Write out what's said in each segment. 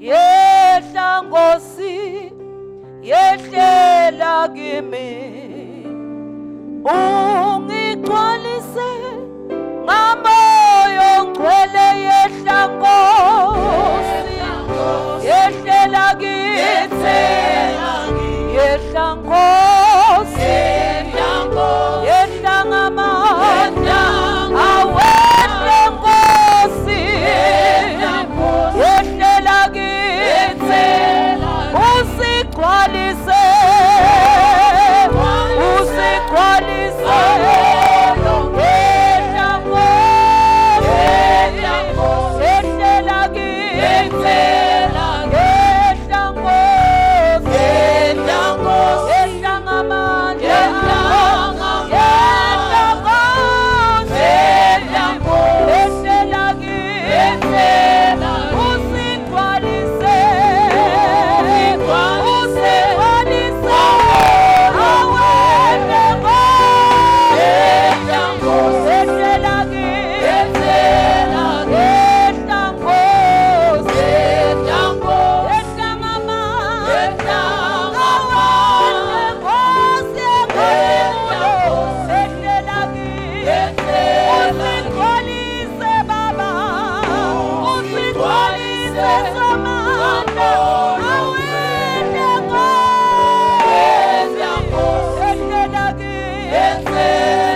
yehla Nkosi yehlela kimi ungigcwalise ngamoya ongcwele yehla Nkosi yehlela kithi yehla Nkosi yehla ngamandla awehle Nkosi yehlela kithi usigcwalise usigcwalise yehla Nkosi yehlela kithi yehla Nkosi yehla ngamandla yehla Nkosi yehlela kithi usigcwalise usigcwalise awehle Nkosi yehlela kithi yehla Nkosi yehla ngamandla awehle Nkosi yehlela kithi usigcwalise Baba usigcwalise samandla awehle Nkosi yehlela kithi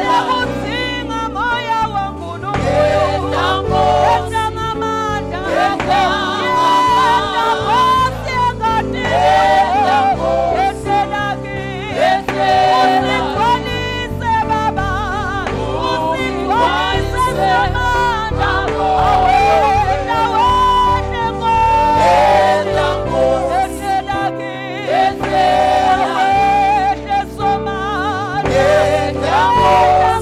siyakudinga moya waNkulunkulu yehla ngamandla yehla Nkosi engadini yehlela kithi usigcwalise Baba usigcwalise samandla awehle Nkosi yehlela kithi awehle somandla yehla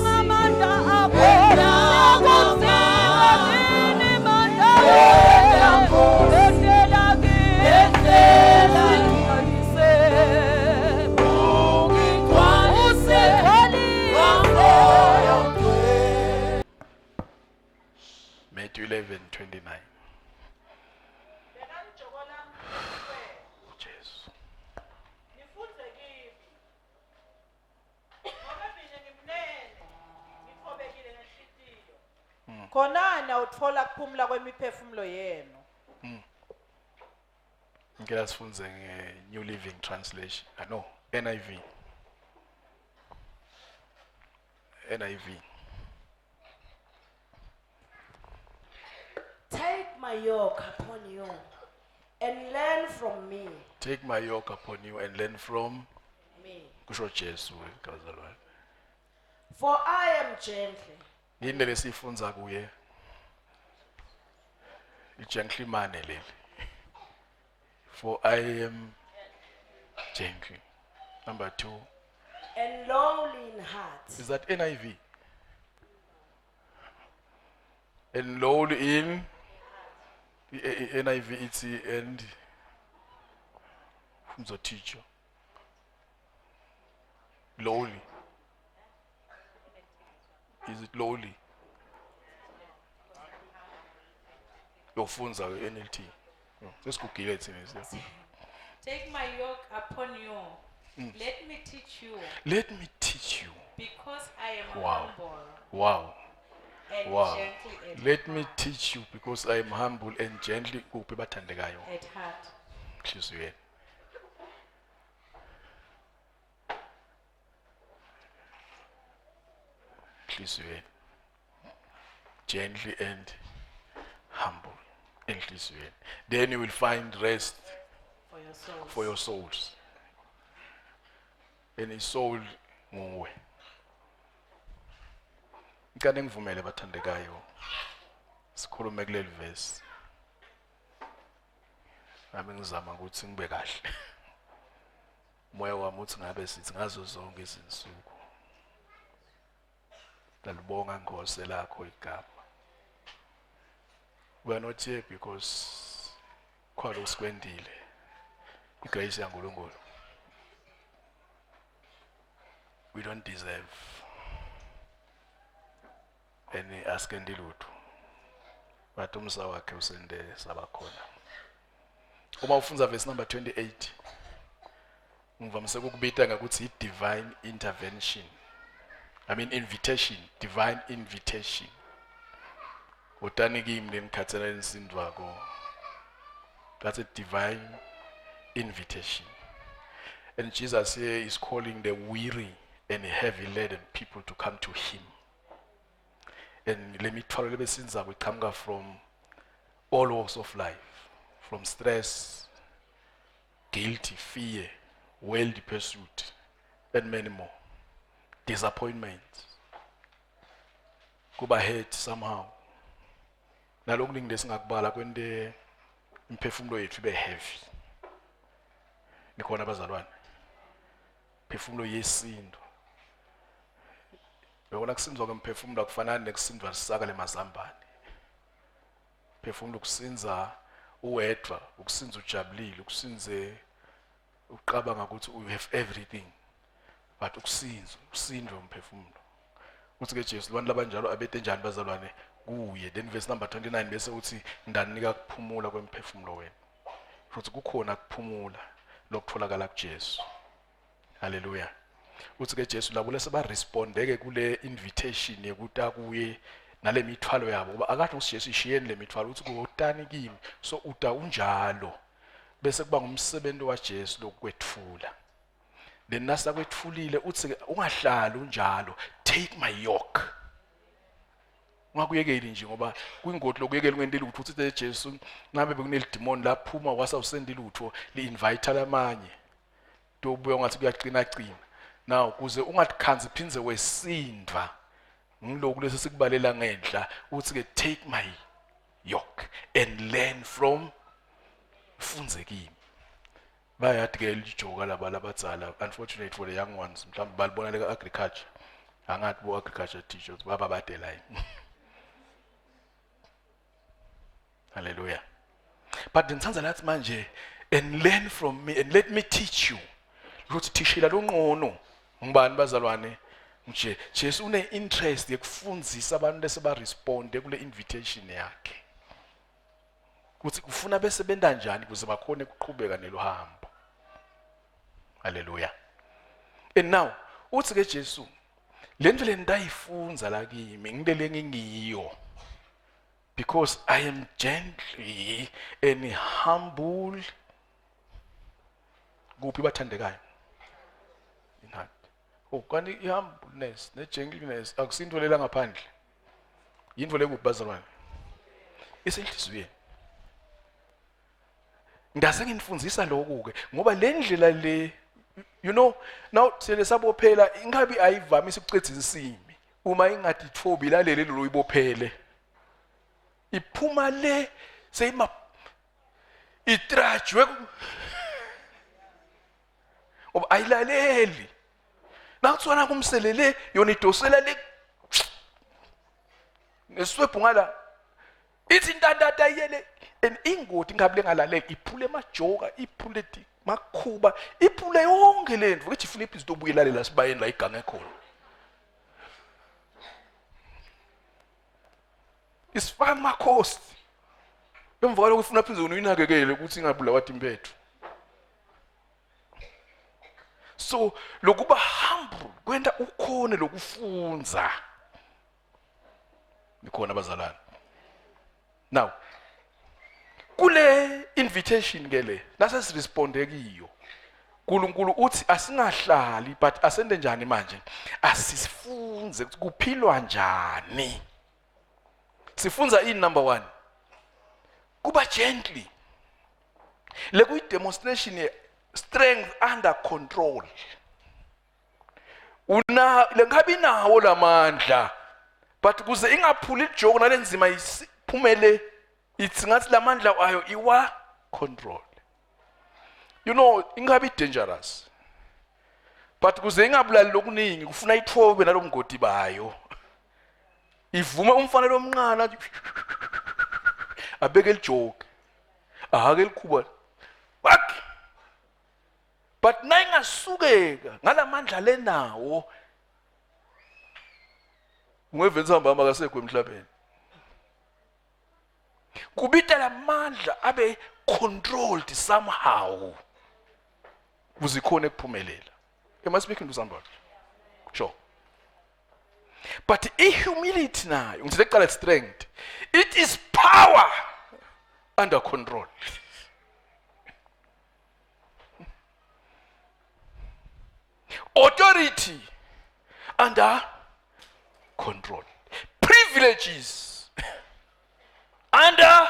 ngamandla akho siyakudinga kini mandla yehlela kithi usigcwalise Matthew 11:29. Jesu. nifunze kimi ngoba mina ngimnene ngithobekile ngenhliziyo khonana uthola kuphumula kwemiphefumulo yenu. Ngeke sifunze nge-New Living Translation. No, NIV. Take my yoke upon you and learn from me. Take my yoke upon you and learn from Me. kusho Jesu kazalwane. For I am gentle. Yini lesifunza kuye? I-gentleman leli. For I am gentle. Number 2. And lowly in heart. Is that NIV? And lowly in NIV it's and the teacher. Lowly. Is it lowly? Yofunza NLT. Let's go kill it. Take my yoke upon you. Let me teach you. Let me teach you. Because I am Wow. humble Wow. and Wow. gentle Let me teach you because I am humble and gently kuphi bathandekayo. at heart. Inhliziyweni. Inhliziyweni. Gently and humble. Inhliziyweni. Then you will find rest For your souls. for your souls. And soul nguwe. Ngikane ngivumele bathandekayo. Sikhulume kuleli verse. Nami ngizama ukuthi ngibe kahle. Moya wami uthi ngabe sithi ngazo zonke izinsuku. Dalibonga Nkosi lakho igama. We are not here because khona usikwendile. Igrace yaNkulunkulu. We don't deserve any askendi lutho. But umsa wakhe usende sabakhona. uma ufunza verse number 28 ngivamise ukubita ngakuthi divine intervention. I mean invitation, divine invitation. Utani kimi lenikhatsela insindwako. That's a divine invitation. And Jesus here is calling the weary and heavy laden people to come to him. And let me tell you, we come from all walks of life, from stress, guilty, fear, worldly pursuit, and many more. Disappointments. Kuba hate somehow. Nalokuning desingakubala kwende imphefumulo yethu ibe heavy. Nikhona abazalwane. Imphefumulo yesindo. Bekona kusinzwa kwemphefumulo akufanani nekusindwa sisaka lemazambane. Imphefumulo kusinza uwedwa, ukusinza ujabulile, ukusinze uqabanga ukuthi you have everything. But ukusindwa umphefumulo. Uthi ke Jesu abantu labanjalo abethe njani bazalwane kuye. Then verse number 29 bese uthi ndanika kuphumula kwemphefumulo wena. Futhi kukhona kuphumula lokutholakala kuJesu. Hallelujah. Uthi ke Jesu labo lese ba respondeke kule invitation yekuta kuye nale mithwalo yabo ngoba akade uJesu ishiyeni le mithwalo uthi kutani kimi so uta unjalo bese kuba ngumsebenzi waJesu lokwethula. Then nasa kwethulile uthi ungahlali unjalo, take my yoke. Ungakuyekeli nje ngoba kwingoti lokuyekela ukwendela ukuthi uthi Jesu ngabe bekuneli demon laphuma wasawusendile utho li-invite lamanye. Tobuya ngathi kuyaqina qina. Now kuze ungatikhanzi phinze wesindwa ngilokhu lesi sikubalela ngenhla uthi ke take my yoke and learn from funze kimi. Bayathi ke lijoka labadzala unfortunately for the young ones mhlawumbe balibona le agriculture angathi bo agriculture teachers baba bade la. Hallelujah. But ngithanza lathi manje and learn from me and let me teach you. Ukuthi thishela lonqono ngibani bazalwane nje Jesu une interest yekufundzisa abantu bese ba respond kule invitation yakhe. Kuthi kufuna bese benda njani kuze bakhone ukuqhubeka nelohambo. Hallelujah. And now uthi ke Jesu lento le ndayifunza la kimi ngilele ngingiyo because I am gently and humble. Kuphi bathandekayo? Inhathi. Oh kanti ihumbleness ne-gentleness akusinto lela ngaphandle. Yinto le kuphi bazalwane? Isenhlizweni. Ngase nginifundisa lokho ke ngoba le ndlela le you know now sele sabophela ingabi ayivamisa ukucedza insimi uma ingathi ithobi laleli lo ibophele iphuma le seyima itrajwe oba ayilaleli nakutswana kumselele yona idosela le neswephu ngala ithi intandata yele and ingoti ngabule ngalaleki iphule majoka iphule ti makhuba iphule yonke lento ukuthi Philip izobuyelalela sibayeni la igange khona isifaka makhosi emva kwalokho ufuna phinze uyinakekele ukuthi ingabulawa timpethu. So lokuba humble kwenda ukhone lokufunza nikhona abazalwane. Now kule invitation ke le nase responde kiyo uNkulunkulu uthi asingahlali but asende njani manje asifunze ukuthi kuphilwa njani. Sifunza in number 1 kuba gently le kuyi demonstration ye strength under control. Una lengabi nawo lamandla but kuze ingaphuli ijoke nalenzima isiphumele ithi ngathi lamandla ayo iwa control. You know ingabi dangerous but kuze ingabulali lokuningi kufuna ithobe nalomgodi bayo ivume umfanele omncane abeke lijoke ahake likhuba bak but nayingasukeka ngalamandla lenawo ungevenza hamba akasekho emhlabeni kubita lamandla abe controlled somehow uzikhona ekuphumelela. Am I speaking to somebody? Sure. But humility nayo ngithe kuqala strength, it is power under control. Authority under control. Privileges under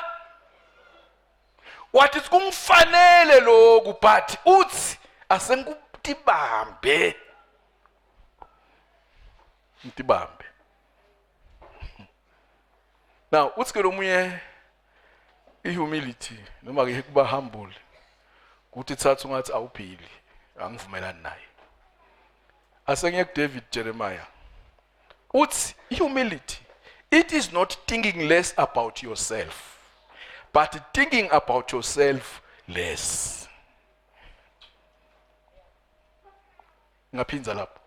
what is kumfanele lokhu, but uthi asengikutibambe. Ntibambe. Now, uthi ke lomunye ihumility noma ke kuba humble ukuthi thatha ungathi awuphili, angivumelani naye. Asengeke David Jeremiah. Uthi humility, it is not thinking less about yourself, but thinking about yourself less. Ngaphinza lapho.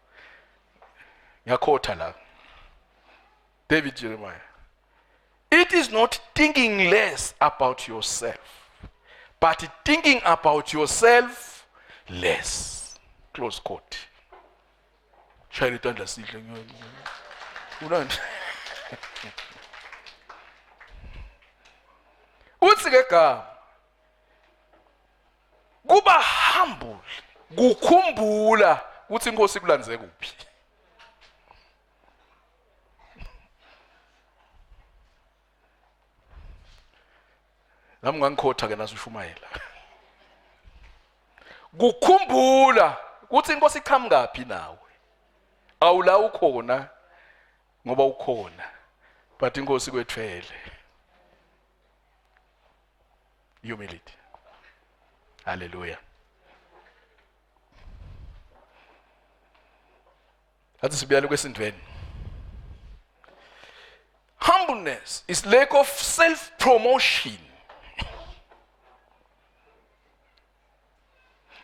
Ngiyakhothha la. David Jeremiah. It is not thinking less about yourself, but thinking about yourself less. Close quote. Shayela itandla sihle. Unani? Uthi ke gama kuba humble, kukhumbula ukuthi inkosi kulandze kuphi. Nami ngangikhotha ke nasushumayela. Kukhumbula ukuthi inkosi iqhamukapi nawe. Awula ukhona ngoba ukhona, but inkosi kwethwele. Humility. Hallelujah. Athi sibuyele kwesindweni. Humbleness is lack of self-promotion.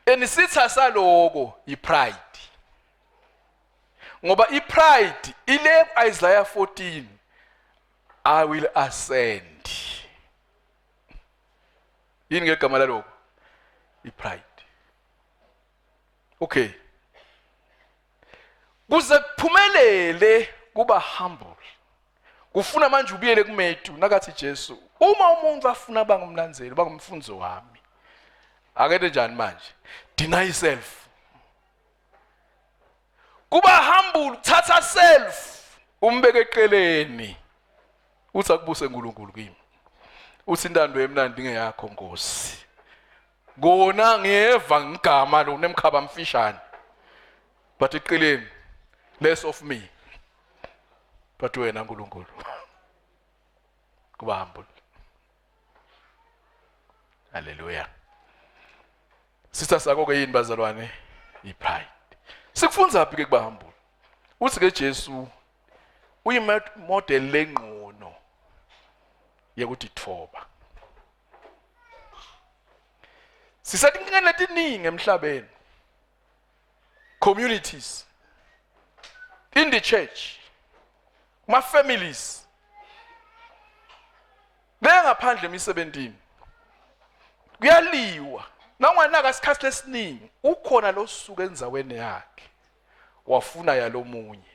Enisitha saloko ipride. Ngoba ipride ile Isaiah 14, I will ascend. Yini ngegama laloko? Ipride. Okay. Kuze kuphumelele kuba humble. Kufuna manje ubiyele kumethu nakathi Jesu. Uma umuntu afuna bangumlandzeli, bangumfunzi wami. Akede njani manje? Deny self. Kuba humble, thatha self, umbeke eqeleni. Uthi akubuse uNkulunkulu kimi. Uthi intando emnandi ngeyakho Nkosi. Ngona ngiyeva ngigama lo nemkhaba mfishane. But eqeleni less of me. But wena Nkulunkulu. Kuba humble. Hallelujah. Sister sakho ke yini bazalwane? Ipride. Sikufunza phi ke kuba humble? Uthi ke Jesu uyimodel lengqono yekuthi thoba. Sisatinkinga letiningi emhlabeni. Communities, in the church, my families, ngaphandle emisebentini kuyaliwa. Nangwanaka isikhathi lesiningi ukhona lo suka enzaweni yakhe wafuna yalomunye.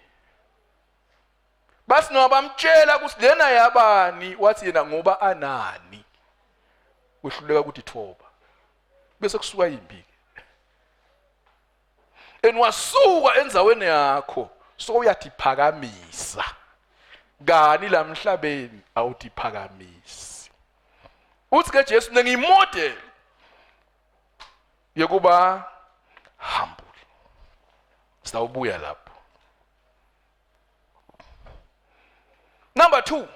Basi nobamtshela ukuthi lena yabani, wathi yena ngoba anani. Wehluleka ukuthi thoba. Bese kusuka impi. Enwasuka enzaweni yakho so uyatiphakamisa. Ngani la emhlabeni awutiphakamisi. Uthi ke Jesu ngiyimodel yokuba humble. Sitawubuya lapho. Number 2.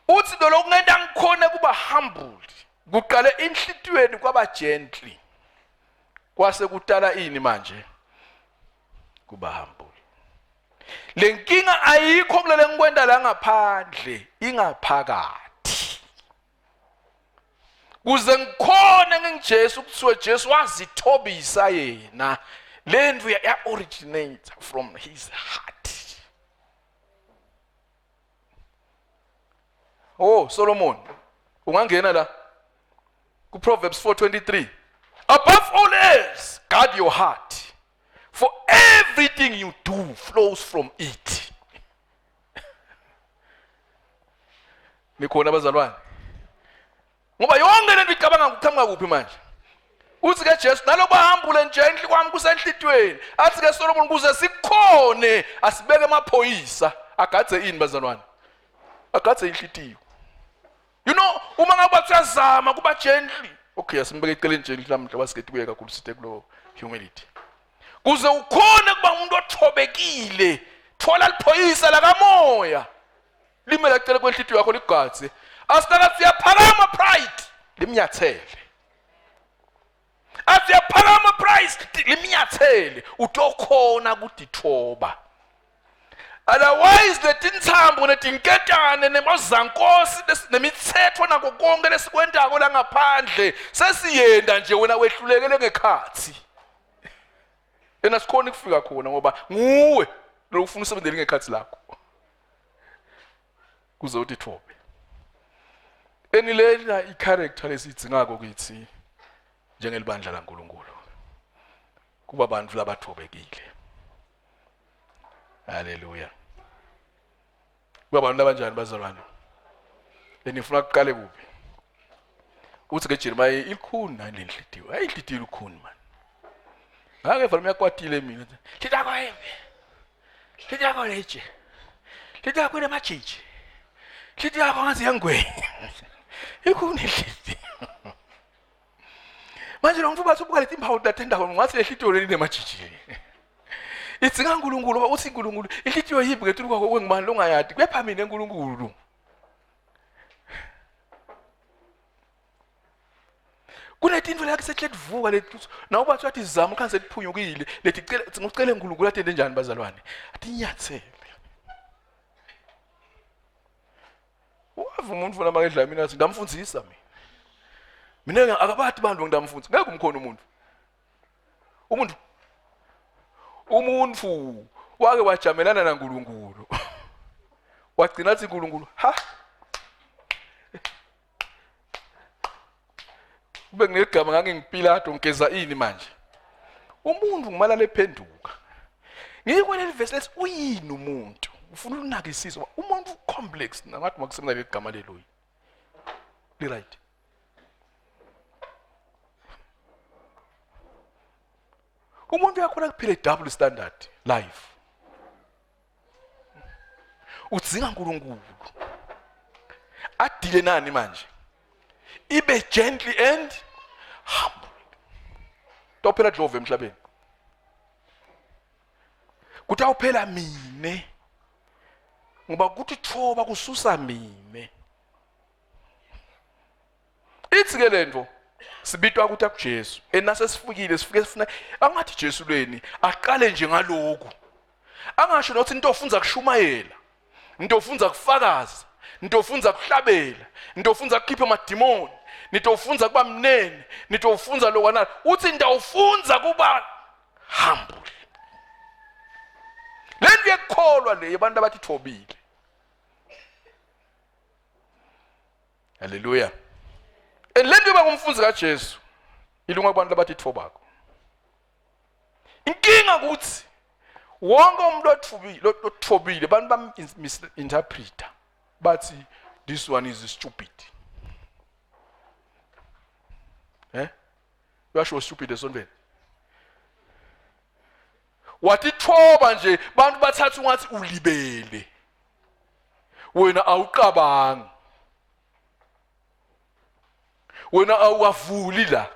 Uthi lo kungenda ngikhona kuba humble. Kuqale inhlitweni kwaba gently. Kwase kutala ini manje? Kuba humble. Lenkinga ayikho kulele ngikwenda la ngaphandle, ingaphakathi. Kuze ngikhona ngingijesu kuthiwe Jesu wazithobisa yena. Lendvu ya originate from his heart. Oh Solomon, ungangena la. Proverbs 4:23. Above all else, guard your heart, for everything you do flows from it. Nikhona abazalwane. Ngoba yonke lento icabanga ukuqhamuka kuphi manje? Uthi ke Jesu naloba hambule nje kwami kusenhlitweni. Athi ke Solomon kuze sikhone asibeke amaphoyisa agadze ini bazalwane. Agadze inhlitiyo. You know, uma ngabe uyazama kuba gently. Okay, asimbeke eceleni gently namhla basiketi kuye kakhulu sithe kulo humility. Kuze ukhone kuba umuntu othobekile, thola liphoyisa la kamoya. Limela ecele kwenhlitiyo yakho ligadze. Asitaka siyaphakama pride, limnyathele. Asiyaphakama pride, limnyathele. Utokhona kudithoba. Otherwise letintsambo netinketane nemazankosi nemithetho nako konke lesikwendako la ngaphandle sesiyenda nje wena wehlulekele ngekhathi. Yena sikhona ukufika khona ngoba nguwe lo ufuna usebenzele ngekhathi lakho. Kuze uthi thobe. Enilela i-character lesithingako kithi njengelibandla laNkulunkulu. Kuba abantu labathobekile. Hallelujah. Kuba abantu abanjani bazalwane? Lenifuna kuqale kuphi? Uthi ke Jeremiah ilikhuni nani lenhlitiyo. Hayi inhlitiyo ilikhuni man. Ngake vele miyakwatile mina. Hlitha kwembe. Hlitha kwaleje. Hlitha kwena majiji. Hlitha kwangazi yangwe. Ilikhuni inhlitiyo. Manje lo mfuba usubuka lethi imphawu datenda ngathi lehlitiyo leli nemajiji. Itsinga uNkulunkulu uthi uNkulunkulu inhlitiyo yiphi ngetulu kwakho kwengimani longayadi kepha mina uNkulunkulu. Kunetinto la kusehle kuvuka lethi nawo bathi wathi izama khanse liphunyukile lethi ngicela uNkulunkulu athende njani bazalwane athi inyathele. Wava umuntu ufuna makedla mina athi ngamfundzisa mina. Mina akabathi bantu ngidamfundzisa ngeke umkhona umuntu wake wajamelana naNkulunkulu. Wagcina athi uNkulunkulu, ha? Ube ngeligama ngake ngiPilato ngigeza ini manje? Umuntu ngimala lephenduka. Ngikwele livesi lethi uyini umuntu? Ufuna ukunakisisa umuntu complex ngathi makusebenza leligama lelo. Li right. Umuntu uyakhona kuphila double standard life. Udzinga uNkulunkulu. Adile nani manje? Ibe gently and humble. Tophela Jehova emhlabeni. Kuthi awuphela mine. Ngoba kuthi thoba kususa mine. Ithi ke lento sibitwa ukuthi akuJesu enase sifike sifuna angathi Jesu lweni aqale nje ngaloku angasho nokuthi into ofunza kushumayela into ofunza kufakaza into ofunza kuhlabela into ofunza kukhipha amadimoni into ofunza kuba mnene into ofunza lokwana uthi into ofunza kuba humble lento yekukholwa le yabantu abathi thobile. Hallelujah. Lento yoba ngumfunzi kaJesu ilunga kubantu abathi thobako. Inkinga ukuthi wonke umuntu othobile abantu bam-interpreta bathi this one is stupid. Uyasho stupid esondweni. Wathi thoba nje bantu bathatha ungathi ulibele. Wena awuqabanga. Wena awavuli la.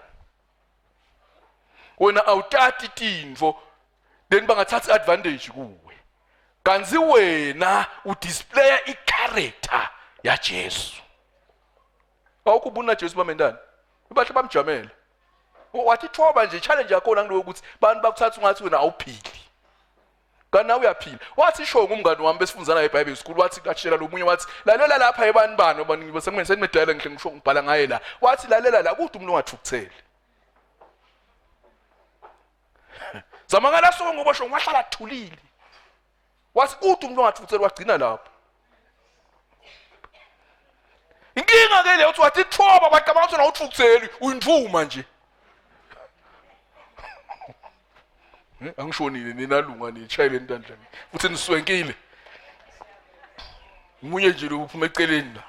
Wena awutati tintfo then bangathatha advantage kuwe. Kanzi wena udisplaya i-character ya Jesu. Awukubona Jesu bamendani. Bahle bamjamela. Wathi thoba nje challenge yakho ngalo ukuthi bantu bakuthatha ungathi wena awuphili. Kana uyaphila. Wathi sho ngumngani wami besifunzana eBible school wathi katshela lo munye wathi lalela lapha ebanibani oba senimedala ngihle ngisho ngibhala ngaye la. Wathi lalela la kuthi umuntu ungathukutheli. Zamangala so ngoba sho ngahlala thulile. Wathi kuthi umuntu ungathukutheli wagcina lapho. inkinga ke leyo uthi wathi thoba baqabanga ukuthi nawuthukutheli uyindvuma nje angishonile ninalunga nitshayile entandleni futhi niswenkile umunye nje lo uphuma eceleni la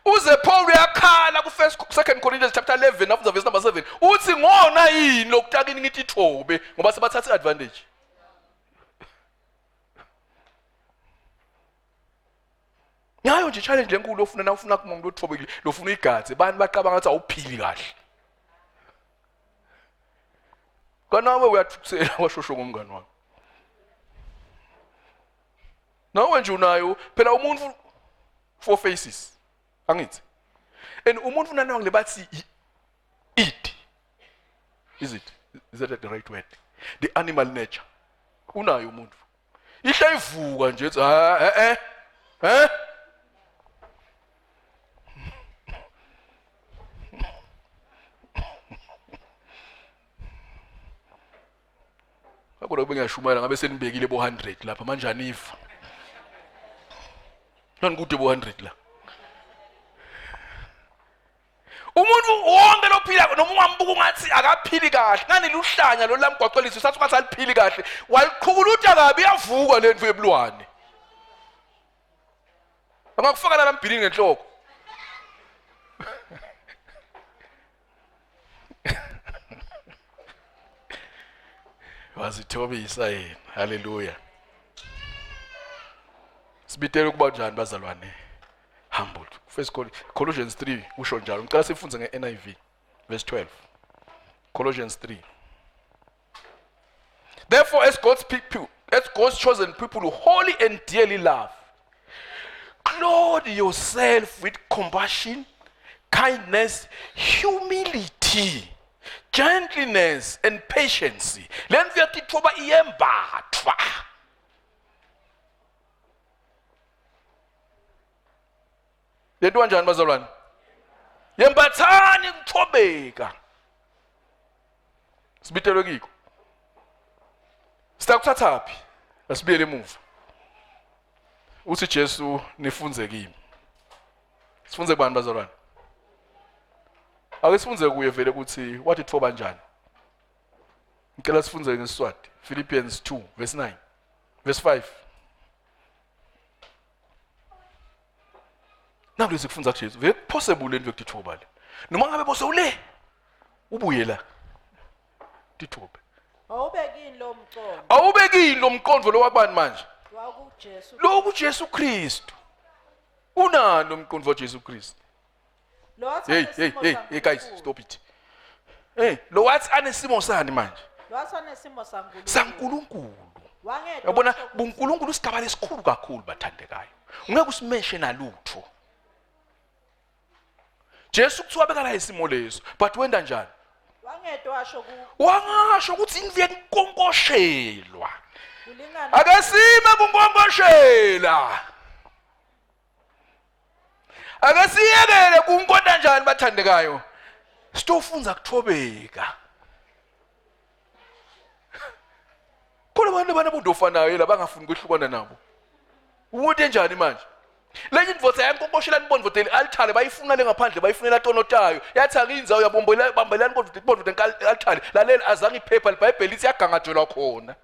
uze Paul uyakhala ku 2 Corinthians chapter 11 after verse number 7 uthi ngona yini lokutakini ngithi ithobe ngoba sebathatha advantage Ngayo nje challenge lenkulu ofuna nawufuna kumuntu othobekile lofuna igathe bani baqabanga ukuthi awuphili kahle Kanawe uyathusela washosho ngomngani wakho Nawe nje unayo phela umuntu four faces angithi and umuntu unana ngile bathi it is that the right word the animal nature unayo umuntu ihla ivuka nje Akho bengiyashumayela ngabe senibekile bo 100 lapha manje anifa Nani kude bo 100 la Umuntu wonke lophila noma ungambuka ungathi akaphili kahle ngani luhlanya lo lamgwaqelisa usathi ungathi aliphili kahle waliqhukuluta kabi yavuka lendvu yebulwane Angakufaka la mbhilini ngenhloko Wazithobisa yena haleluya Sibitele kuba njani bazalwane humbled First Colossians 3 usho njalo ngicela sifunze ngeNIV verse 12 Colossians 3 Therefore as God's chosen people who holy and dearly love clothe yourself with compassion kindness humility gentleness and patience lento yakithoba iyembathwa lento kanjani bazalwane yembathani ukuthobeka sibitelwe kiko sitakuthatha phi asibiyele emuva uthi Jesu nifunze kimi sifunze kubani bazalwane Ake sifunze kuye vele ukuthi wathi ithoba kanjani. Ngicela sifunze ngeSiswati. Philippians 2 verse 9. Verse 5. Naku lesifunza kuJesu. Vele possible lento yokuthoba le. Noma ngabe bose ule ubuye la. Tithobe. Awubekini lo mcondo. Awubekini lo mqondo lo wakubani manje? WakuJesu. Lo kuJesu Kristu. Unani lo mqondo waJesu Kristu? Hey guys, stop it. Hey, lo wathi anesimo sani manje? Lo wathi anesimo saNkulunkulu. SaNkulunkulu. Wangedwa. Yabona uNkulunkulu usigaba lesikhulu kakhulu bathandekayo. Ungeke usimeshena lutho. Jesu kuthiwa bekala isimo leso, but wenda njani? Wangedwa washo ku. Wangasho ukuthi indle kunkonkoshelwa. Kulingana. Akasime kunkonkoshela. Akasiyekele kunkonda njani bathandekayo. Sitofunza kuthobeka. Khona abantu banabudofanayo la bangafuni ukuhlukana nabo. Umuntu enjani manje? Le indvodza yankonkoshela nibondvodeli althale bayifuna le ngaphandle bayifunela tonotayo. Yathi akinza uyabombela bambelana nibondvodeli althale. Lalela azange iphepha liBhayibheli lithi yagangajelwa khona.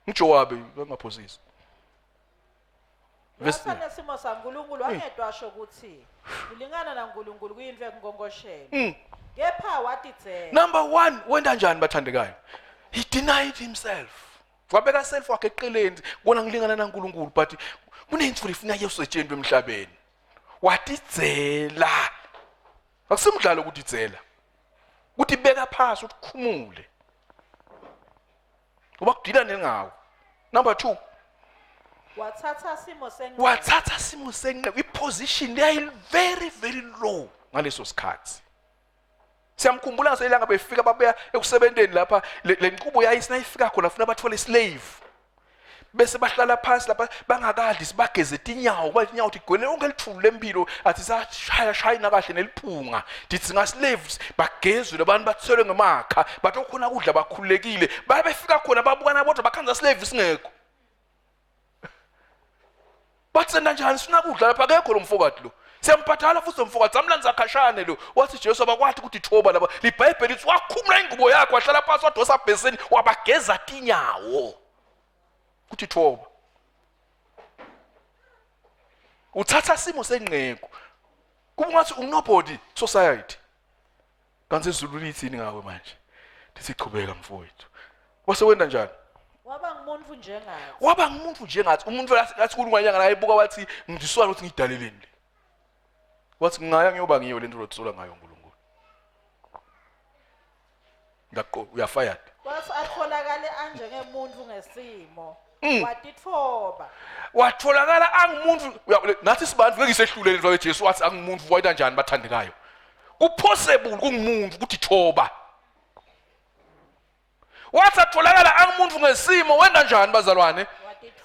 Ngijowabe bangaphosisi. Wasana simo saNkulunkulu wangedwa washo ukuthi kulingana naNkulunkulu kuyinto ekunkonkoshela. Kepha wathi dzela. Number 1 wenda njani bathandekayo? He denied himself. Wabeka self wakhe eqeleni kona ngilingana naNkulunkulu but kunentsho lifuna yesetshenzwe emhlabeni. Wathi dzela. Akusimdlalo ukuthi dzela. Kuthi beka phansi ukukhumule. Kuba kudila nengawo. Number 2 wathatha simo senqe iposition leyi very very low ngaleso sikhathi. Siyamkhumbula ngaselanga befika babuya ekusebenteni lapha le nqubo yayisina ifika khona funa bathole slave. bese bahlala phansi lapha bangakadli sibageze inyawo kuba inyawo tigwele onke lithulu lempilo athi sashayina kahle neliphunga dithi ngaslaves bagezwe labantu bathelwe ngemakha bathi okhona kudla bakhululekile babefika khona babukana bodwa bakhanza slaves singekho batsenda njani sina kudla lapha akekho lo mfowethu lo siyambhathala futhi umfowethu amlanza khashane lo wathi Jesu abakwathi ukuthi thoba laba liBhayibheli lithi wakhumula ingubo yakhe wahlala phansi wadosa bheseni wabageza inyawo kuthi thoba uthatha simo senqeko kuba ngathi unobody society kanti izulu lithini ngawe manje lisichubeka mfowethu wase wenda njani waba ngumuntu njengathi waba ngumuntu njengathi umuntu athi kulunganyanga la ebuka wathi ngidiswana ukuthi ngidaleleni wathi ngaya ngiyoba ngiyo lento lotsola ngayo uNkulunkulu ngaqo uyafired wase atholakale anjengemuntu ngesimo watithoba watholakala angumuntu nathi sibantu ngeke isehlulele into kaJesu wathi angumuntu wayita njani bathandekayo kupossible kungumuntu ukuthi thoba wathi atholakala angumuntu ngesimo wenda njani bazalwane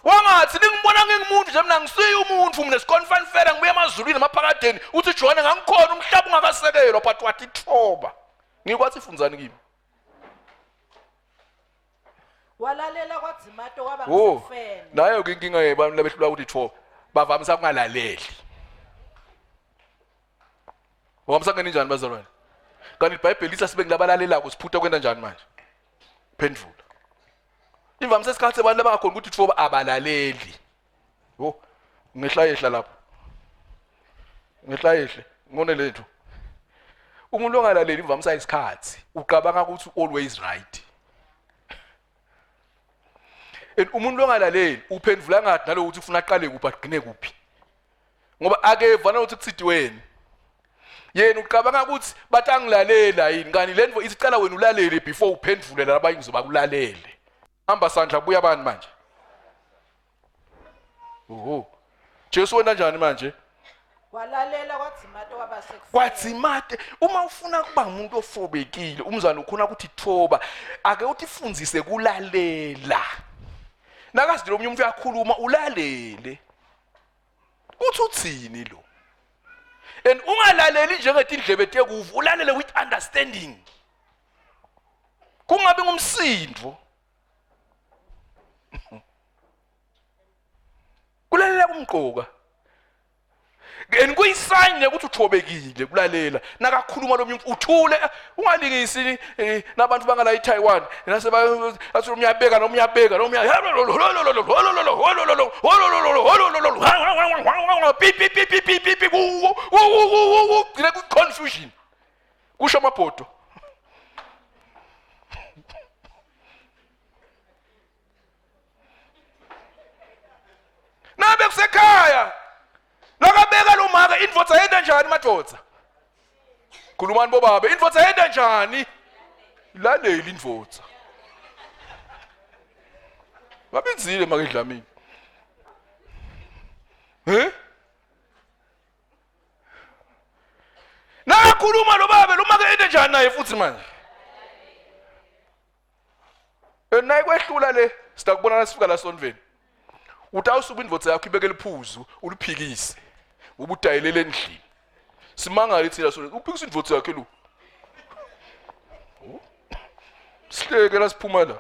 wangathi ningibona ngingumuntu nje mina ngisiye umuntu mina siconfine fela ngibuye emazulwini amaphakadeni uthi John ngangikhona umhlaba ungakasekelwa but wathi thoba ngikwathi ifunzani kimi walalela kwadzimato kwaba ngisifene nayo ke inkinga yebantu labehlula ukuthi thoba bavamisa kungalaleli wamsa ngene njani bazalwane kanti iBhayibheli lithi sibe ngilabalalela kusiphutha kwenda njani manje phendula imvamisa isikhathi abantu abangakhona ukuthi thoba abalaleli ngehla lapho ngehla ngone lethu umuntu ongalaleli imvamisa isikhathi uqabanga ukuthi always right umuntu ongalaleli uphendula ngathi nalo ukuthi ufuna aqale kuphi agcine kuphi ngoba akevana ukuthi kuthidweni yena uqabanga ukuthi bathi angilalela yini kani lento isicala wena ulalele before uphendule labanye uzoba kulalele hamba sandla buya abantu manje Jesu wena njani manje walalela kwadzimato kwaba sekufene kwadzimate uma ufuna kuba umuntu ofobekile umzana ukhona ukuthi thoba ake uthi fundzise kulalela nakazi lo umuntu uyakhuluma ulalele uthi uthini lo and ungalaleli njengethi indlebe tekuva ulalele with understanding kungabe ngumsindo kulalela kumqoka ngikuyisign ukuthi uthobekile kulalela nakakhuluma lo muntu uthule ungalingisi nabantu bangala eTaiwan nase bathi umyabeka nomyabeka confusion kusho amabhodo nabe kusekhaya nakabeka lo maka indvodza yenda njani madvodza khulumani bobaba indvodza yenda njani lalela indvodza babenzile maka idlamini nakhuluma lo baba lo maka yenda njani naye futhi manje naye kwehlula le sitakubonana sifika la Sonveni utawusuba indvodza yakho ibeke liphuzu uliphikise ubudayelele endlini simangala ithina sona uphikisa indvodza yakhe lo sihleke la siphuma la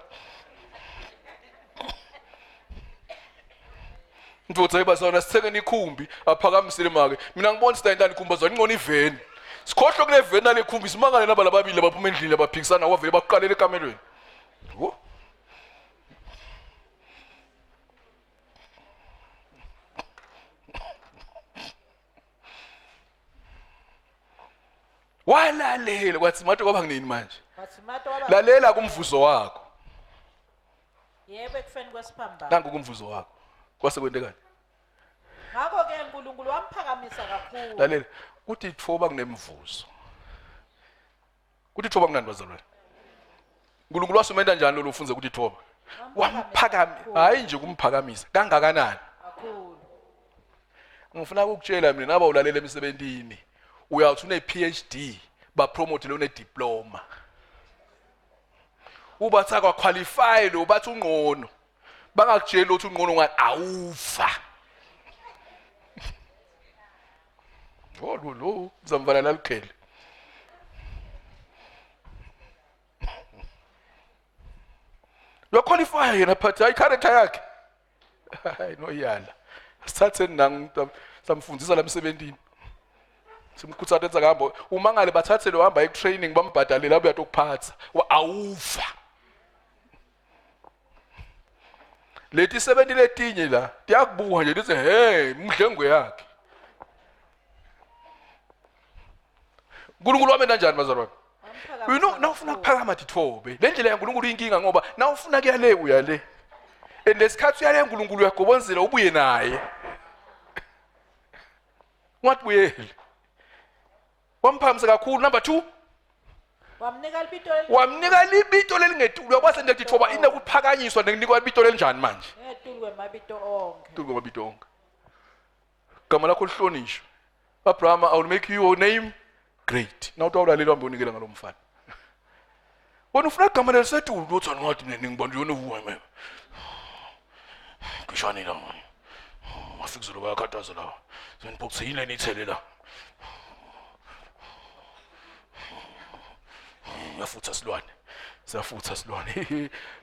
indvodza yebasana sithekeni ikhumbi aphakamisele make mina ngibona sitayintani ikhumbi bazwa ngingona iveni sikhohlwe kule veni nale khumbi simangale naba lababili abaphuma endlini abaphikisana wavele baqalela ekamelweni walalela kwathi mathi kwaba kunini manje kwadzimato kwaba lalela kumvuzo wakho yebo ekufeni kwesiphambano nangu kumvuzo wakho kwase kwentekani ngakho ke uNkulunkulu wamphakamisa kakhulu lalela kuthi thoba kunemvuzo kuthi thoba kunani bazalwane uNkulunkulu wasumenda njani lo ufunze ukuthi thoba wamphakamisa hayi nje kumphakamisa kangakanani kakhulu ngifuna ukukutshela mina naba ulalela emsebentini uyathi une PhD ba promote lo ne diploma ubathi akwa qualify lo bathi ungqono bangakutshela ukuthi unqono ngani awufa lo zamvala lalikhele lo qualify yena phatha i-character yakhe hayi noyala sithatheni nang samfundisa la emsebentini simkhuthaza enza kuhamba uma ngale bathathe lo hamba e-training bambhadalela ubuyathi ukuphatha awufa lethi isebenzi letinye la tiyakubuka nje lithi hey umdlengwe yakhe uNkulunkulu wami kanjani bazalwane nawufuna ukuphakama dithobe le ndlela yaNkulunkulu inkinga ngoba nawufuna kuyale uyale lesikhathi uyale uNkulunkulu uyagobonzela ubuye naye ngathi buyele wamphamisa kakhulu number 2 wamnika libito lelingetulu uyabasa nje dithoba inakuphakanyiswa nekunikwa libito lenjani manje ngetulu wemabito onke tulu kwamabito onke gama lakho lihlonishwe Abraham I will make your name great now utawulalela wambe unikela ngalomfana wona ufuna igama lelisetulu uthi ngathi mina ngibona yona uvume kushani la mafikuzelo bayakhathaza la senibokuse yini lenithele yafutha silwane siyafutha silwane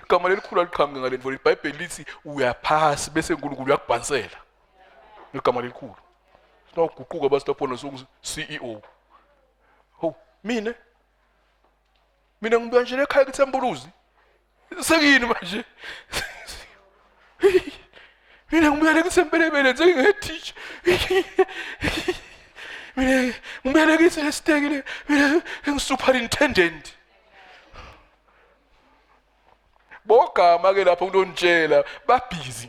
igama lelikhulu aliqhamuke ngale ndvo iBhayibheli lithi uyaphasi bese uNkulunkulu uyakubhansela igama lelikhulu sinoguquka basitapona soku CEO mina ngibuya nje ekhaya kuThembuluzi sekini manje mina ngibuya kuThembelebele njengeteacher mina ngibuya kuSestekile mina ngisuperintendent bogama ke lapho kunonitshela ba busy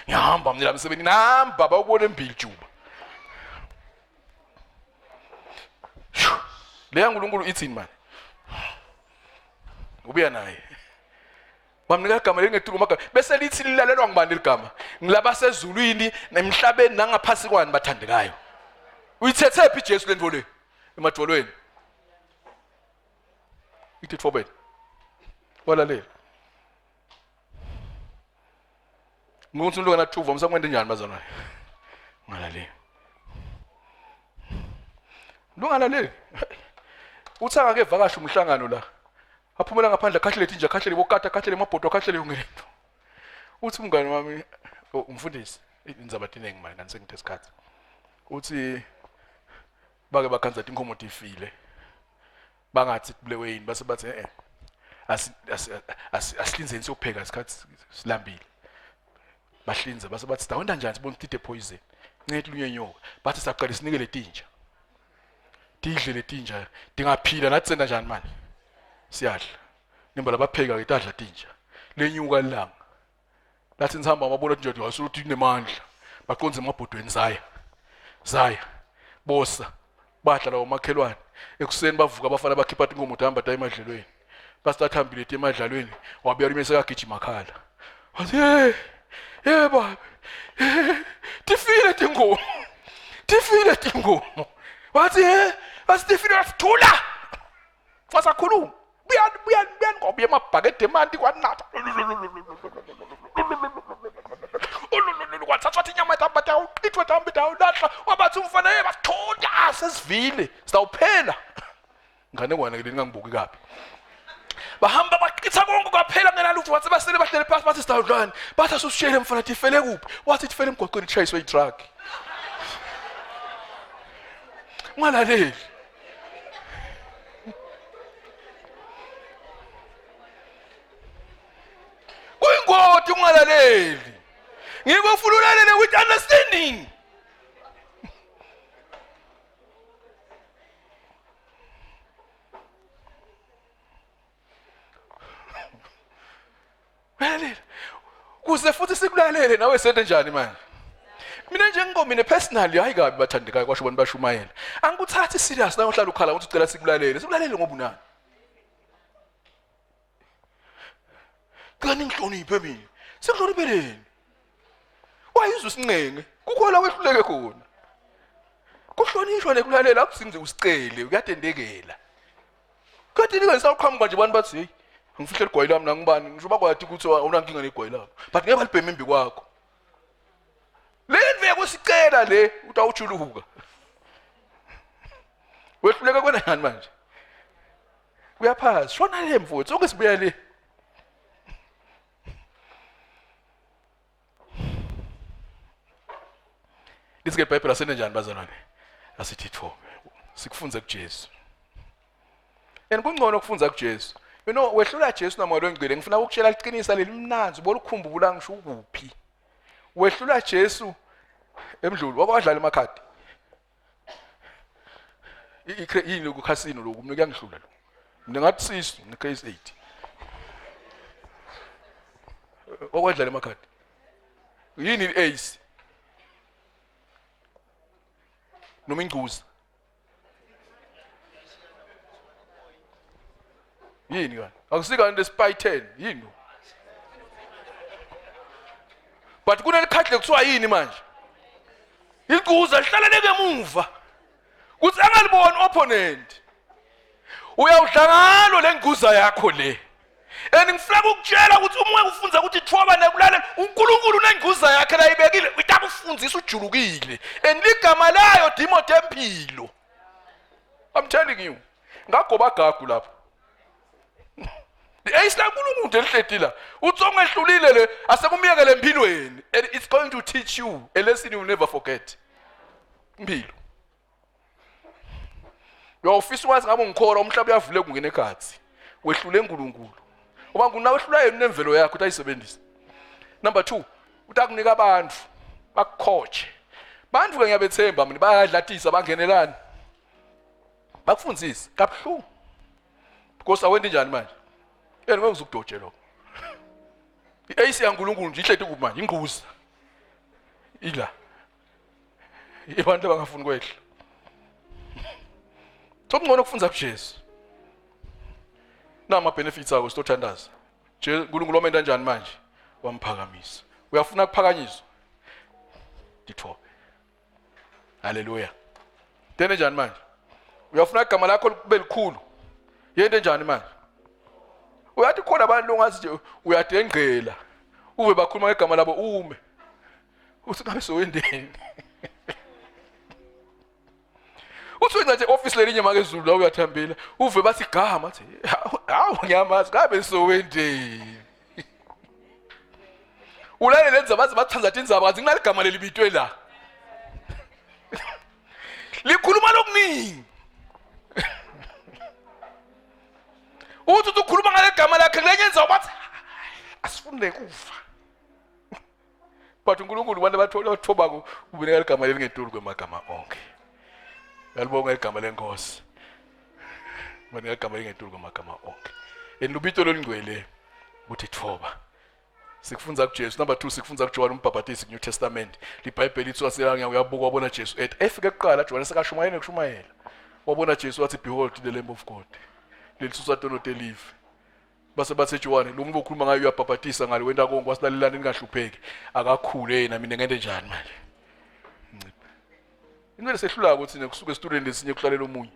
yahamba mina emsebenzini namba bawubona embiljuba leya uNkulunkulu ithini manje ubuya naye bamnika igama lengethulu magama bese lithi lilalelwa ngibani ligama ngilaba sezulwini nemhlabeni nangaphasi kwani bathandekayo uyithethe phi iJesu lendvo le emadolweni ithi fobeni walalela ngokuthi lo kana thuva msakwende njani bazana ngalaleli lo ngalaleli uthi akake vakasha umhlangano la aphumela ngaphandle khahlele tinja khahlele bokata khahlele mabhodo khahlele yongelento uthi umngane wami umfundisi indzaba tinenge manje ngisengithe isikhathi uthi bake bakhanza inkomo tifile bangathi kubulewe yini base bathi asihlinzeni sokupheka isikhathi silambile bahlinza base bathi sitawenda njani sibona tite poison ncethi lunyenyoka bathi saqala sinike letinja tidle letinja dingaphila nathi senda njani manje siyadla nimba labapheka itadla tinja lenyuka lilanga lathi nisihamba amabona tinja ngasuthi inemandla baqonze emabhodweni zaya bosa badla lawo makhelwane ekuseni bavuka abafana bakhipha inkomo hamba ta emadlelweni basitathambile eti emadlalweni wabuya rimese kagijima khala wathi baba tifile tingomo wathi asitifile wasithula wasakhuluma buya ngoba emabhakede emanti kwanatha kwathathwa inyama etambata uqithwe tambita ulahla wabathi umfana basithola sesivile sawuphela ngane kwana ke ningangibuki kabi bahamba baqitha konke kwaphela ngenalutho wathi basele bahlele phansi bathi sitawudlani bathi asusishele mfana tifele kuphi wathi tifele emgwaqweni chayiswe itruck ngalaleli kuyingoti ungalaleli ngikufuna ulalele with understanding lalela kuze futhi sikulalele nawe sente njani manje mina nje ngomine personally hayi kabi bathandekayo kwasho bona bashumayela angikuthathi serious na uhlala ukhala ukuthi ucela sikulalele ngoba unani kani ngihloniphe mina sikuhlonipheni wayizwe sinqenge kukho la wehluleke khona kuhlonishwa nekulalela akusinze usicele uyatendekela Kanti ningayisakhamba nje abantu bathi hey ngifihle ligwayi lami nangibani ngisho bakwathi ukuthi awunankinga negwayi labo but ngeke balibheme imbi kwakho le ndve kusicela le utawujuluka wehluleka kwena ngani manje uyaphasa shona le mfowethu sonke sibuya le Lisike iBhayibheli asene njani bazalwane asithi tho sikufunza kuJesu Kungcono kufunza kuJesu you know wehlula Jesu namoya ongcwele ngifuna ukutshela liqinisa leli mnanzi bolukhumbula ngisho ukuphi wehlula Jesu emdlulu wakwadlala emakhadi yini ukukhasino lokhu mina kuyangihlula lo mina ngathi sisu necase 8 wakwadlala emakhadi yini iace noma ingcuza yini kana akusika into spy 10 yini but kunelikhadle kuthiwa yini manje ingcuza lihlala ngemuva kuthi angaliboni opponent uyawudlangalo lengcuza yakho le ngifuna ukutshela ukuthi uma ufunza ukuthi thoba nekulalela uNkulunkulu unengcuza yakhe la ibekile utakufundzisa ujulukile ligama layo Timothy empilo I'm telling you ngagoba gagu lapho uNkulunkulu elihlethila utsonga ehlulile le asekumiyekele empilweni and it's going to teach you a lesson you will never forget impilo uyofisa wazi ngabe ngikhora umhlaba uyavule kungena egazi wehlule uNkulunkulu Uba ngunawehlula yena nemvelo yakho utayisebenzisa. Number 2, utakunika abantu bakukhoche. Bantu ke ngiyabethemba mina bayadlatisa bangenelana. Bakufundzisa kabuhlungu. Because awenti njani manje? Yena ngizukudotshela lokho. iAC yaNkulunkulu nje ihlethe kubi manje ingquza. Ila. Abantu abangafuni kwehla. Sokungcono kufunza kuJesu. Nama benefits akho sitothandaza. uNkulunkulu wamenda kanjani manje? Wamphakamisa. Uyafuna ukuphakanyiswa? Dithobe. Haleluya. Tene njani manje? Uyafuna igama lakho libe likhulu? Yente njani manje? Uyathi khona abantu ongazi nje uyadengqela. Uve bakhuluma ngegama labo ume. Uthi ngabe sowendeni. Uthi nje office lelinye makezulu la uyathambela uve bathi igama athi hawu ngiyamazi ngabe sowendeni. Ulale lenza bathi bathanza indzaba kazi nginaligama lelibitwe la. Likhuluma lokuningi. Uthi ukhuluma ngalegama lakhe lenyenza bathi asifunde kufa. But uNkulunkulu abantu abathobako ubineka igama lelingedulu kwemagama onke. Yalibonga igama lenkosi. Ubineka igama lelingedulu kwemagama onke. Enlubito lolingcwele uthi thoba. Sikufunza kuJesu. Number 2 sikufunza kuJohn umbhaphatisi New Testament. LiBhayibheli lithi wasela uyabuka wabona Jesu efike kuqala John sekashumayela kushumayela. Wabona Jesu wathi behold the Lamb of God. Lelisusa tonote live. Base bathe John lo muntu okhuluma ngayo uyabhaphatisa ngale wenda konke wasilalelana ningahlupheki. Akakhule yena mina ngende njani manje? Ingwele sehlula ukuthi nekusuka student lesinye kuhlalela omunye.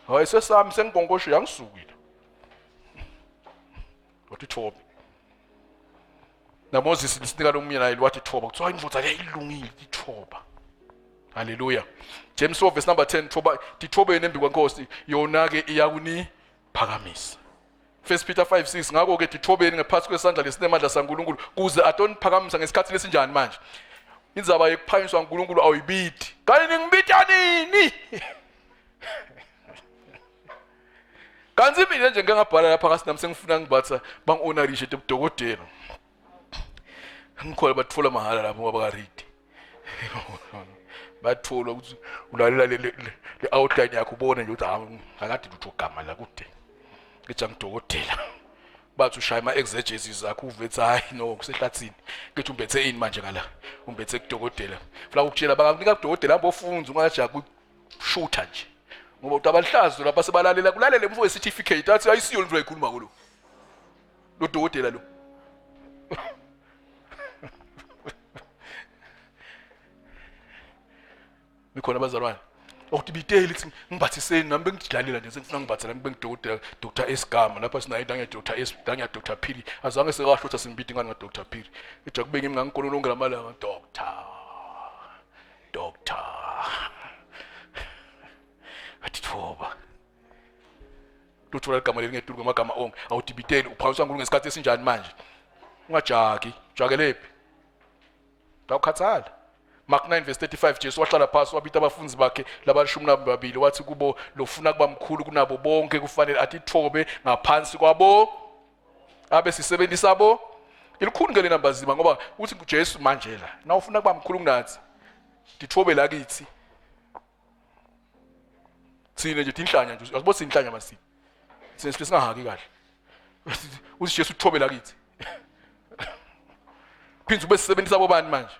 Hayi sesami sengigonkosho yangisukile. Wathi thoba. Na Moses lisinika lomunye naye wathi thoba kuthiwa indvodza yayilungile ithoba. Haleluya. James 4 verse number 10 thoba dithobe nembi kwenkosi yona ke iyakuni phakamisa. 1 Peter 5:6 ngako ke dithobeni ngaphansi kwesandla lesinemandla saNkulunkulu kuze atoniphakamisa ngesikhathi lesinjani manje. Indzaba yekuphakanyiswa uNkulunkulu awuyibithi. Kanti ningibitha nini? Kanti mina nje ngingabhala lapha kasinami sengifuna ngibatha bangonarishe ebudokotela. Ngikhola batfola mahala lapho abakaridi. Batfola ukuthi ulalela le outline yakho ubone nje ukuthi akade lutho gama la kude. Ngithi ngidokotela. Bathi ushaya ama exegesis zakho uvethe hayi no kusehlathini. Ngithi umbethe ini manje ngala? Umbethe kudokotela. Funa ukutshela bakakunika kudokotela ambofunza ungaja kushutha nje. Ngoba utabahlazo lapha sebalalela kulalele umfo certificate athi ayisiyo into ayikhuluma kulo. Lo dokotela lo. Mikhona bazalwane. awutibiteli ithi ngibathiseni nami bengidlalela nje sengifuna ngibathela ngibengidokotela Dr. Esgama lapha sinayo idanga Dr. S idanga Dr. Phiri azange sekahluthwa simbidi ngani nga Dr. Phiri ethi akubeke ngangikholononke lamalanga doctor athi thoba luthola igama lelingedulu kwamagama onke awudibiteli uphawusa nkulu ngesikhathi esinjani manje ungajaki jakelephi dawukhathala Mark 9:35 Jesu wahlala phansi wabita abafundi bakhe labashumi nababili wathi kubo lofuna kuba mkhulu kunabo bonke kufanele athi thobe ngaphansi kwabo abe sisebenzisa bo ilikhulu ngele nambazima ngoba uthi kuJesu manje la na ufuna kuba mkhulu kunathi dithobe la kithi sine nje inhlanya nje asibothi inhlanya masithi singahaki kahle uthi Jesu uthobe la kithi phinza ube sisebenzisa bobani manje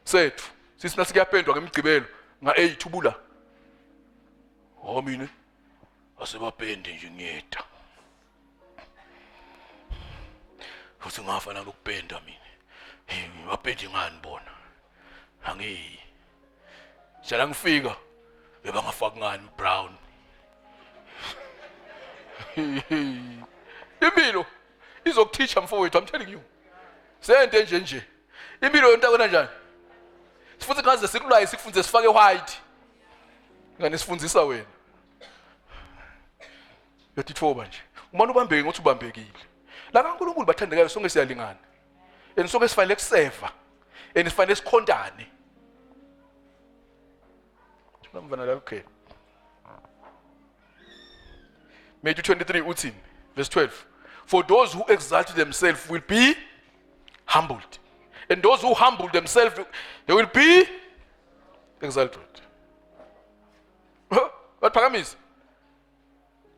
sethu sisina sikuyaphendwa ngemigcibelo nga8 ubula mina asebapende nje ngiyeda futhi ngafana lokupenda mina bapende ngani bona angiyi njalo ngifika bebangafaki ngani brown impilo izokuthicha mfowethu I'm telling you sente nje impilo yonto akona njani sifuthi ngaze sikulwaye sikufunze sifake white ngani sifundisa wena yotithoba nje uma ubambeke ngothi ubambekile la kaNkulunkulu bathandekayo sonke siyalingana sonke sifanele kuseva sifanele sikhondane Mvana la okay Matthew 23 uthi verse 12 For those who exalt themselves will be humbled and those who humble themselves they will be exalted Baphakamise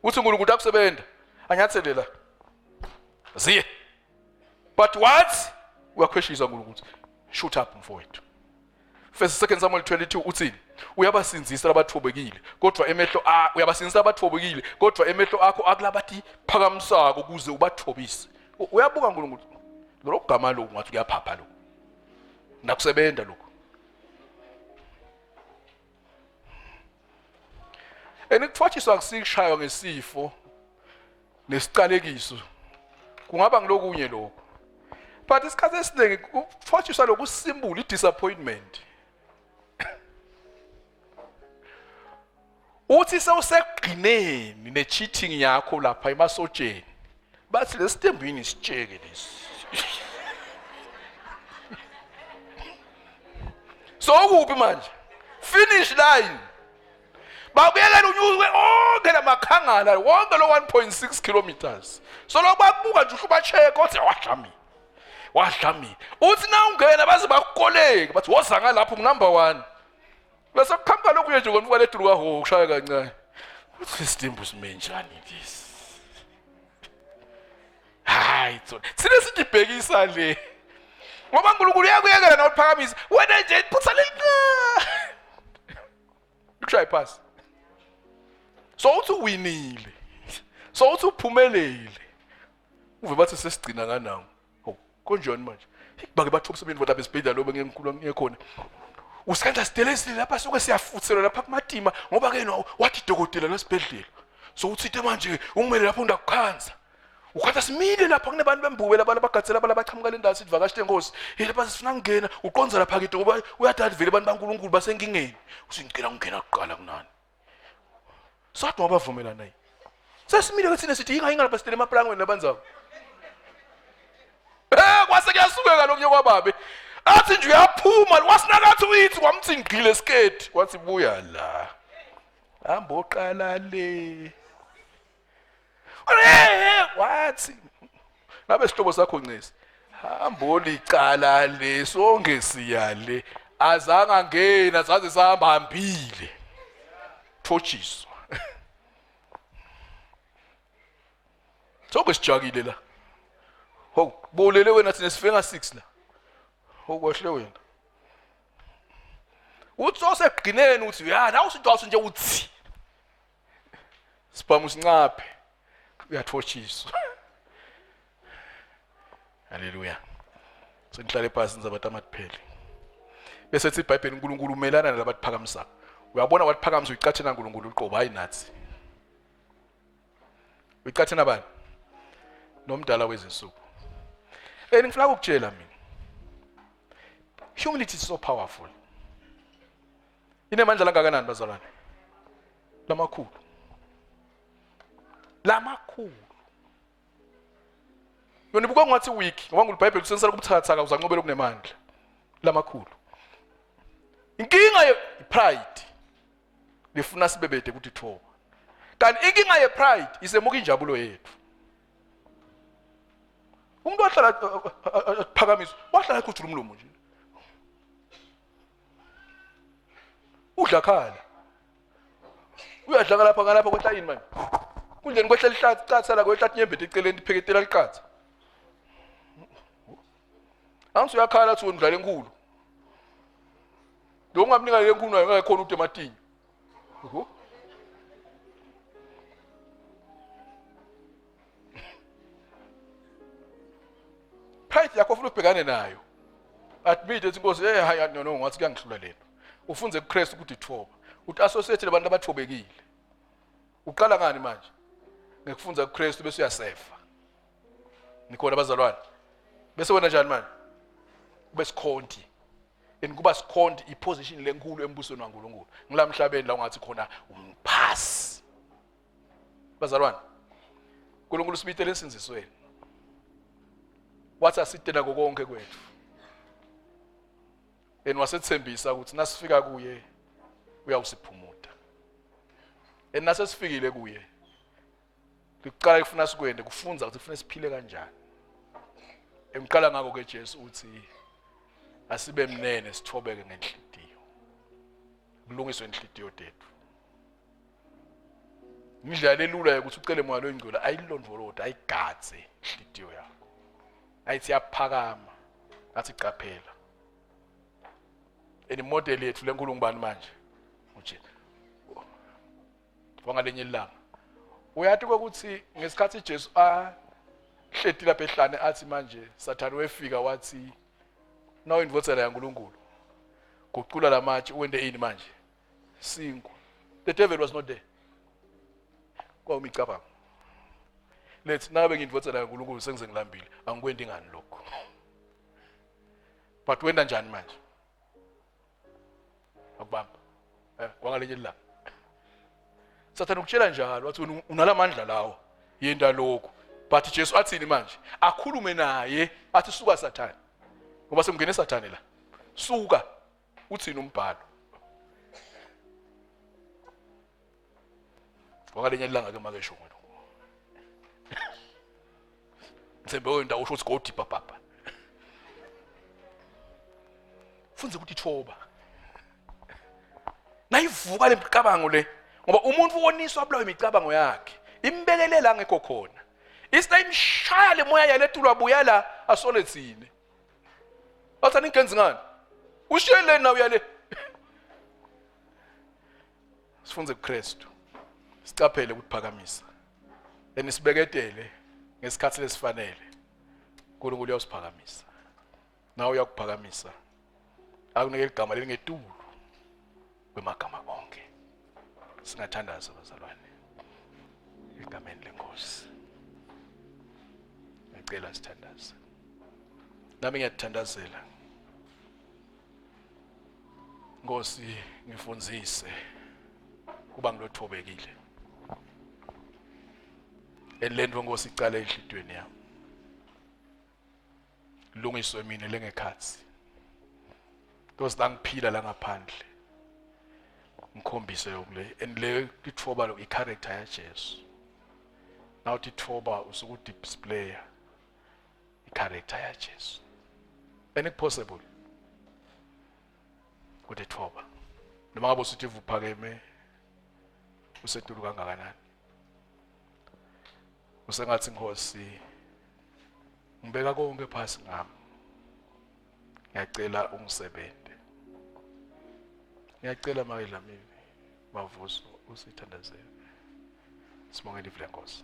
uthi uNkulunkulu akusebenda anyathelela ziye but what uyakhweshisa uNkulunkulu shoot up mfowethu 1 Samuel 22 uthi uyabasinzisa labathobekile kodwa emehlo uyabasinzisa abathobekile kodwa emehlo akho akulabathi phakamisako kuze ubathobise uyabuka uNkulunkulu lo gama lo ngathi kuyaphapha lo nakusebenda lokho enikuthotshiswa akusikishaywa ngesifo nesicalekiso kungaba ngilokunye lokho but isikhathi esiningi ukuthotshiswa lokhu simbulu disappointment uthi sewusegqineni ne-cheating yakho lapha emasotsheni bathi lesitembini sitsheke lesi so kuphi manje finish line bakuyekela unyuke onke lamakhangala wonke lo 1.6 kilometers so lokubabuka nje uhlubacheke uthi wadlami uthi na ungena baze bakukoleke bathi woza ngalapho number 1 bese kukhamba lokuye nje ngokufa leduluka ho kushaya kancane uthi isitembu simenjani lesi hayi sine sidibhekisa le ngoba uNkulunkulu uyakuyekela na uphakamisa wena nje phutha lenqa ukushaye pass so uthi uwinile so uthi uphumelele uve bathi sesigcina nganawo konjani manje bake bathobisebeni bona besibhedla lo bengenkulu ngekhona usikanda sitelesile lapha soke siyafuthelwa lapha kumatima ngoba ke no wathi dokotela lesibhedlela so uthithe manje ungimele lapho ndakukhanza ukhatha simile lapha kunebantu bembube labantu abagatsela abantu abachamuka le ndawo sithi vakashile Nkosi lapha sifuna ngena uqonza lapha kithi ngoba uyathanda vele abantu baNkulunkulu basenkingeni usingicela ungena kuqala kunani sathi wabavumela naye sesimile ke thina sithi inga lapha sitele emaplangweni labanzayo kwase kuyasukeka lokho kwababe athi nje uyaphuma wasinakathi uyithi kwamthi ngigile skate wathi buya la hamba oqala le wathi nabe sihlobo sakho Ncesi hamba olicala le sonke siyale azanga ngena zaze sahamba hambile thotshiswa sonke sijakile la bolele wena thina sifenga 6 la okwahle wena uthi osegqineni uthi nawu usidawu nje uthi siphamu sincaphe uyathotshiswa haleluya sengihlale phansi ngizabathi amaphele bese ethi iBhayibheli uNkulunkulu umelana nalabathi phakamisayo uyabona wathi phakamisa uyicathena uNkulunkulu uqobo hayi nathi uyicathena bani nomdala wezinsuku ngifuna ukutshela mina humility is so powerful inemandla langakanani bazalwane lamakhulu yona ibuka ngathi weak ngoba ngulibhayibheli kusensela ukubuthathaka uzanqobela okunemandla lamakhulu inkinga ye-pride lifuna sibebede ukuthi thoba kanti inkinga ye-pride isemuka injabulo yethu umuntu wahlala aphakamiswa wahlala ekuthula umlomo nje udla khala uyadla lapha kwehla yini manje kunjeni kwehla lihlathi la kwehla nyembethe eceleni ipheketela liqatha angithi uyakhala athi wena udlala enkulu lo ungamnika le nkulu nayo ngakhona uDematinyo pride yakho ufuna ubhekane nayo admit ethi inkosi hayi no ngathi kuyangihlula lento ufunze kuChrist ukuthi thoba uthi associate nabantu abathobekile uqala ngani manje ngekufunza kuChrist bese uyasefa nikhona abazalwane bese wena njani manje kube sikhonti kuba sikhonti iposition lenkulu embusweni waNkulunkulu ngilamhlabeni la ungathi khona umphasi bazalwane uNkulunkulu sibitele ensinzisweni wathi asitena konke kwethu wasethembisa ukuthi nasifika kuye uyawusiphumuta nasesifikile kuye liqala ifuna sikwende kufunza ukuthi kufanele siphile kanjani emqala ngako ke Jesu uthi asibe mnene sithobeke ngenhliziyo kulungiswe inhliziyo tethu indlela elula ukuthi ucele moya loyingcwele ayilondvolode ayigadze inhliziyo yakho ayithi yaphakama athi qaphela model yethu lenkulu ngubani manje uthi wangalenye ilanga uyathi ukuthi ngesikhathi Jesu hledile lapha ehlane athi manje Sathane wefika wathi nawe indvotsela yaNkulunkulu gucula lamatshe wende ini manje singu the devil was not there kwawumicabanga lethi nabe ngindvotsela yaNkulunkulu sengize ngilambile angikwendi ngani lokho but wenda njani manje akubamba kwangalenye ilanga Sathane ukutshela njalo wathi unalamandla lawo yenda lokho but Jesu athini manje akhulume naye athi suka Sathane ngoba semngene Sathane la suka uthini umbhalo kwangalenye ilanga ke make sho ngoba Thembe wenda usho ukuthi go deeper papa funze ukuthi thoba nayivuka lemicabango le ngoba umuntu uwoniswa abulawe imicabango yakhe imbekelela angekho khona isita imshaya le moya yalethu abuya la asole tsine athani ngenzi ngani ushiyele na uyale sifunze kuKristu sicaphele ukuphakamisa enisibeketele ngesikhathi lesifanele uNkulunkulu uyasiphakamisa nawe uyakuphakamisa akunike igama lelingedulu kwemagama onke singathandaza bazalwane egameni lenkosi ngicela sithandaze nami ngiyathandazela Nkosi ngifunzise kuba ngilothobekile elento Nkosi icala enhlitweni yami lungiswe mina lengekhathi Nkosi la ngiphila la ngaphandle ngikhombise yokule enle lithoba lo i-character ya Jesu now lithoba usuku display i-character ya Jesu and it possible ukuthi thoba noma ngabe usithi uphakeme usetulu kangakanani usengathi Nkosi ngibeka konke phasi ngami ngiyacela ungisebenze ngiyacela mayela mimi mavuso usithandazele sibongela ivule Nkosi